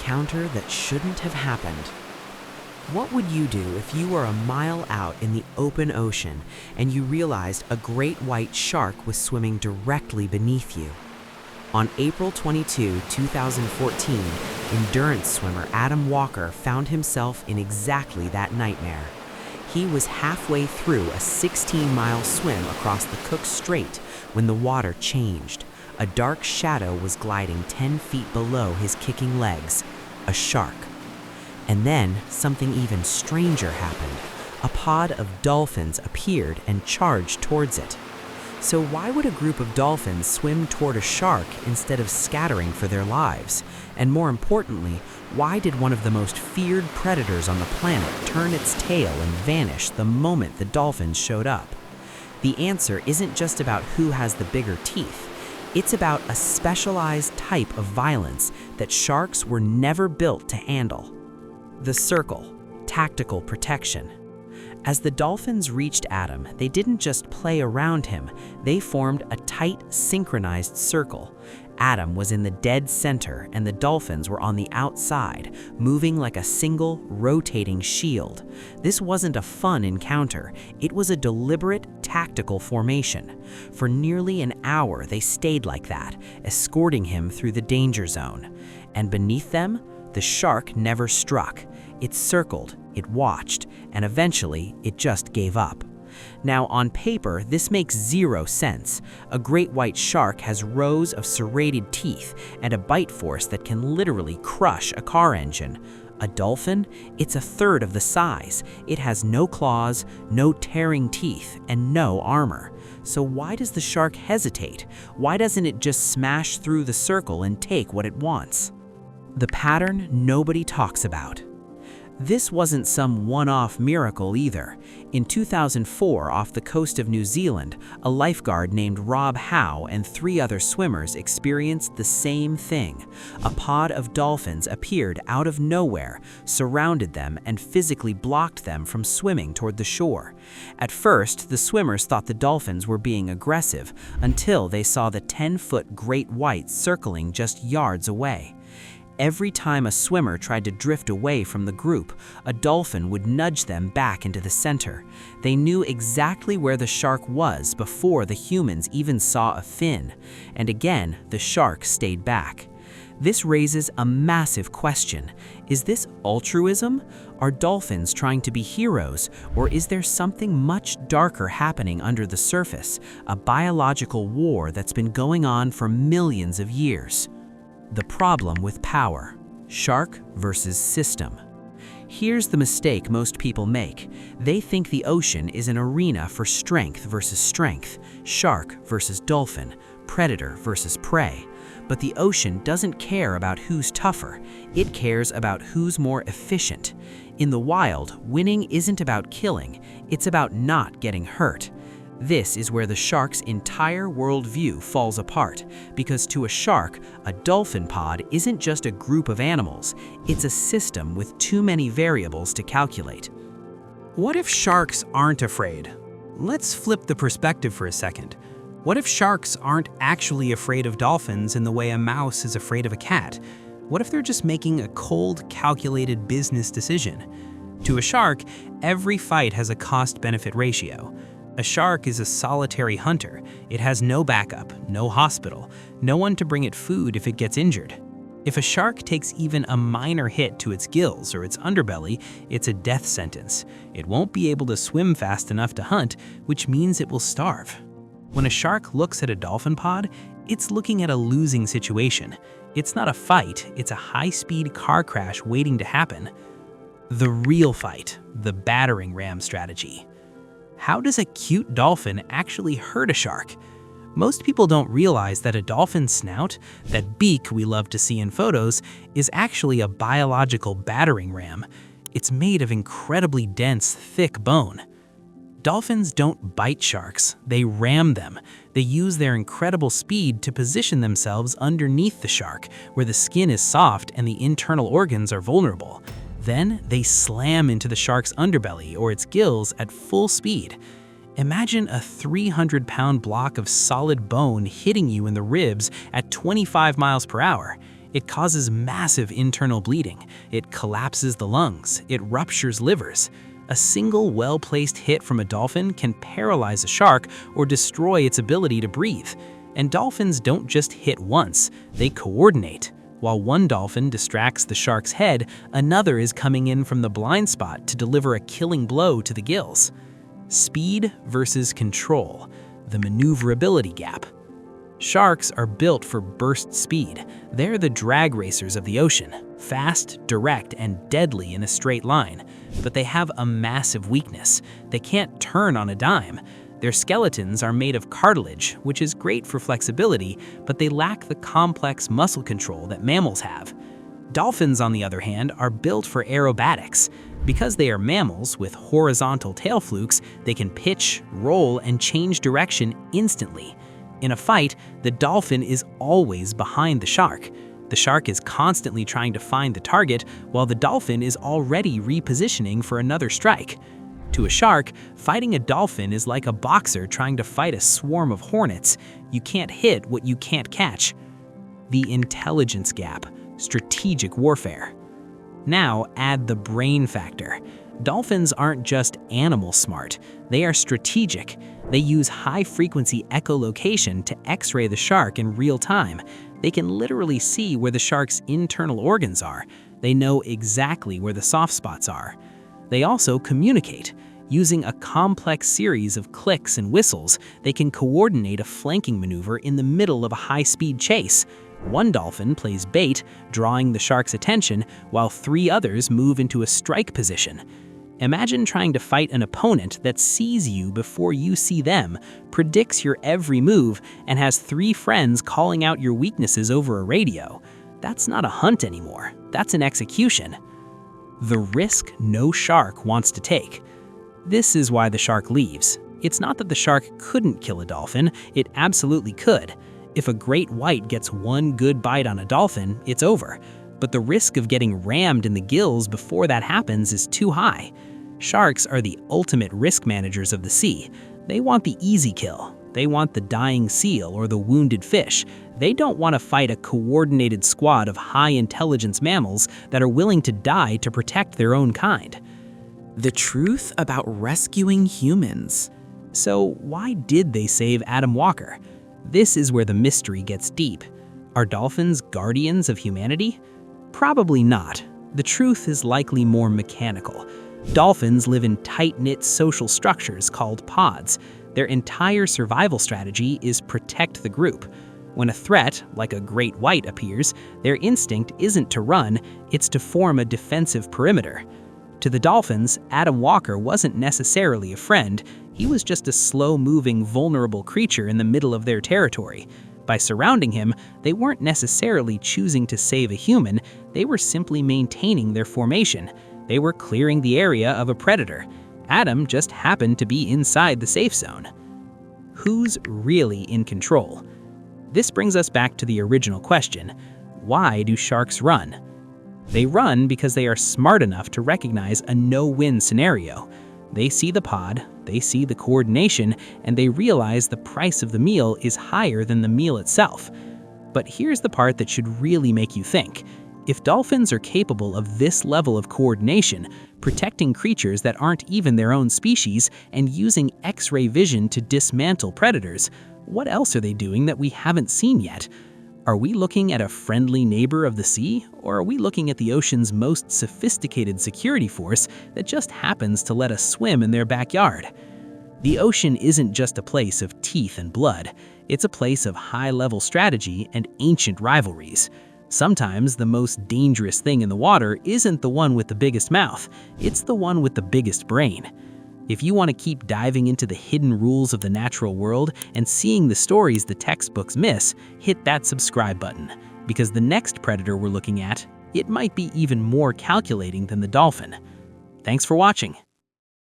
encounter that shouldn't have happened. What would you do if you were a mile out in the open ocean and you realized a great white shark was swimming directly beneath you? On April 22, 2014, endurance swimmer Adam Walker found himself in exactly that nightmare. He was halfway through a 16-mile swim across the Cook Strait when the water changed. A dark shadow was gliding 10 feet below his kicking legs, a shark. And then something even stranger happened. A pod of dolphins appeared and charged towards it. So why would a group of dolphins swim toward a shark instead of scattering for their lives? And more importantly, why did one of the most feared predators on the planet turn its tail and vanish the moment the dolphins showed up? The answer isn't just about who has the bigger teeth. It's about a specialized type of violence that sharks were never built to handle. The circle, tactical protection. As the dolphins reached Adam, they didn't just play around him, they formed a tight, synchronized circle. Adam was in the dead center and the dolphins were on the outside, moving like a single, rotating shield. This wasn't a fun encounter, it was a deliberate, tactical formation. For nearly an hour they stayed like that, escorting him through the danger zone. And beneath them, the shark never struck. It circled, it watched, and eventually it just gave up. Now, on paper, this makes zero sense. A great white shark has rows of serrated teeth and a bite force that can literally crush a car engine. A dolphin? It's a third of the size. It has no claws, no tearing teeth, and no armor. So why does the shark hesitate? Why doesn't it just smash through the circle and take what it wants? The pattern nobody talks about. This wasn't some one-off miracle either. In 2004, off the coast of New Zealand, a lifeguard named Rob Howe and 3 other swimmers experienced the same thing. A pod of dolphins appeared out of nowhere, surrounded them, and physically blocked them from swimming toward the shore. At first, the swimmers thought the dolphins were being aggressive, until they saw the 10-foot great white circling just yards away. Every time a swimmer tried to drift away from the group, a dolphin would nudge them back into the center. They knew exactly where the shark was before the humans even saw a fin. And again, the shark stayed back. This raises a massive question. Is this altruism? Are dolphins trying to be heroes? Or is there something much darker happening under the surface? A biological war that's been going on for millions of years? The problem with power: shark versus system. Here's the mistake most people make. They think the ocean is an arena for strength versus strength, shark versus dolphin, predator versus prey. But the ocean doesn't care about who's tougher, it cares about who's more efficient. In the wild, winning isn't about killing, it's about not getting hurt. This is where the shark's entire worldview falls apart, because to a shark, a dolphin pod isn't just a group of animals, it's a system with too many variables to calculate. What if sharks aren't afraid? Let's flip the perspective for a second. What if sharks aren't actually afraid of dolphins in the way a mouse is afraid of a cat? What if they're just making a cold, calculated business decision? To a shark, every fight has a cost-benefit ratio. A shark is a solitary hunter. It has no backup, no hospital, no one to bring it food if it gets injured. If a shark takes even a minor hit to its gills or its underbelly, it's a death sentence. It won't be able to swim fast enough to hunt, which means it will starve. When a shark looks at a dolphin pod, it's looking at a losing situation. It's not a fight, it's a high-speed car crash waiting to happen. The real fight, the battering ram strategy. How does a cute dolphin actually hurt a shark? Most people don't realize that a dolphin's snout, that beak we love to see in photos, is actually a biological battering ram. It's made of incredibly dense, thick bone. Dolphins don't bite sharks, they ram them. They use their incredible speed to position themselves underneath the shark, where the skin is soft and the internal organs are vulnerable. Then they slam into the shark's underbelly or its gills at full speed. Imagine a 300-pound block of solid bone hitting you in the ribs at 25 miles per hour. It causes massive internal bleeding. It collapses the lungs. It ruptures livers. A single well-placed hit from a dolphin can paralyze a shark or destroy its ability to breathe. And dolphins don't just hit once, they coordinate. While one dolphin distracts the shark's head, another is coming in from the blind spot to deliver a killing blow to the gills. Speed versus control, the maneuverability gap. Sharks are built for burst speed. They're the drag racers of the ocean, fast, direct, and deadly in a straight line. But they have a massive weakness. They can't turn on a dime. Their skeletons are made of cartilage, which is great for flexibility, but they lack the complex muscle control that mammals have. Dolphins, on the other hand, are built for aerobatics. Because they are mammals with horizontal tail flukes, they can pitch, roll, and change direction instantly. In a fight, the dolphin is always behind the shark. The shark is constantly trying to find the target, while the dolphin is already repositioning for another strike. To a shark, fighting a dolphin is like a boxer trying to fight a swarm of hornets. You can't hit what you can't catch. The intelligence gap, strategic warfare. Now add the brain factor. Dolphins aren't just animal smart, they are strategic. They use high-frequency echolocation to X-ray the shark in real time. They can literally see where the shark's internal organs are. They know exactly where the soft spots are. They also communicate. Using a complex series of clicks and whistles, they can coordinate a flanking maneuver in the middle of a high-speed chase. One dolphin plays bait, drawing the shark's attention, while 3 others move into a strike position. Imagine trying to fight an opponent that sees you before you see them, predicts your every move, and has 3 friends calling out your weaknesses over a radio. That's not a hunt anymore. That's an execution. The risk no shark wants to take. This is why the shark leaves. It's not that the shark couldn't kill a dolphin, it absolutely could. If a great white gets one good bite on a dolphin, it's over. But the risk of getting rammed in the gills before that happens is too high. Sharks are the ultimate risk managers of the sea. They want the easy kill. They want the dying seal or the wounded fish. They don't want to fight a coordinated squad of high-intelligence mammals that are willing to die to protect their own kind. The truth about rescuing humans. So why did they save Adam Walker? This is where the mystery gets deep. Are dolphins guardians of humanity? Probably not. The truth is likely more mechanical. Dolphins live in tight-knit social structures called pods. Their entire survival strategy is protect the group. When a threat, like a great white, appears, their instinct isn't to run, it's to form a defensive perimeter. To the dolphins, Adam Walker wasn't necessarily a friend. He was just a slow-moving, vulnerable creature in the middle of their territory. By surrounding him, they weren't necessarily choosing to save a human, they were simply maintaining their formation. They were clearing the area of a predator. Adam just happened to be inside the safe zone. Who's really in control? This brings us back to the original question: why do sharks run? They run because they are smart enough to recognize a no-win scenario. They see the pod, they see the coordination, and they realize the price of the meal is higher than the meal itself. But here's the part that should really make you think. If dolphins are capable of this level of coordination, protecting creatures that aren't even their own species, and using X-ray vision to dismantle predators, what else are they doing that we haven't seen yet? Are we looking at a friendly neighbor of the sea, or are we looking at the ocean's most sophisticated security force that just happens to let us swim in their backyard? The ocean isn't just a place of teeth and blood, it's a place of high-level strategy and ancient rivalries. Sometimes the most dangerous thing in the water isn't the one with the biggest mouth, it's the one with the biggest brain. If you want to keep diving into the hidden rules of the natural world and seeing the stories the textbooks miss, hit that subscribe button, because the next predator we're looking at, it might be even more calculating than the dolphin. Thanks for watching.